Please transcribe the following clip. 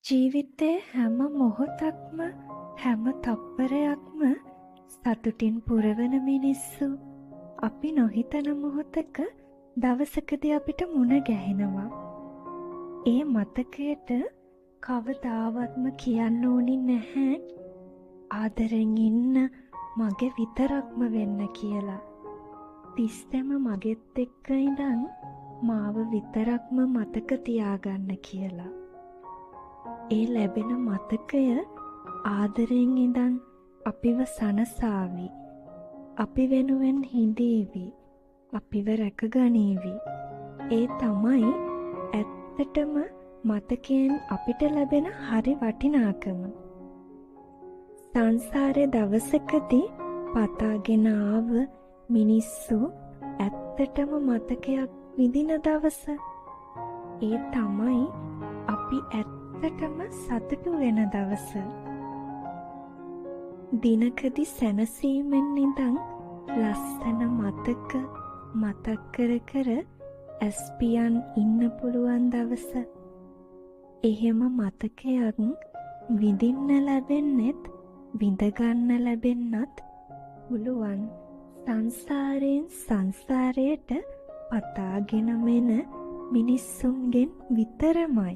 ජීවිතේ හැම මොහොතක්ම හැම තප්පරයක්ම සතුටින් පුරවන මිනිස්සු අපි නොහිතන මොහොතක දවසකදී අපිට මුණ ගැහෙනවා. ඒ මතකයට කවදාවත්ම කියන්න ඕනි නැහැ ආදරෙන් ඉන්න මගේ විතරක්ම වෙන්න කියලා. තිස්සෙම මගෙත් එක්ක ඉඳන් මාව විතරක්ම මතක තියාගන්න කියලා. ඒ ලැබෙන මතකය ආදරෙන් ඉඳන් අපිව සනසාවි. අපි වෙනුවෙන් හිඳීවි. අපිව රැකගනීවි. ඒ තමයි ඇත්තටම මතකයෙන් අපිට ලැබෙන හරි වටිනාකම. සංසාරේ දවසකදී පතාගෙන ආව මිනිස්සු ඇත්තටම මතකයක් විඳින දවස. ඒ තමයි අපි ඇත්තටම සතුටු වෙන දවස. දිනකදී සැනසීමෙන් ඉඳන් ලස්සන මතක මතක් කර කර ඇස්පියන් ඉන්න පුළුවන් දවස. එහෙම මතකයක් විඳින්න ලැබෙන්නෙත් විඳගන්න ලැබෙන්නත් පුළුවන් සංසාරයෙන් සංසාරයට පතාගෙන මෙන මිනිස්සුන්ගෙන් විතරමයි.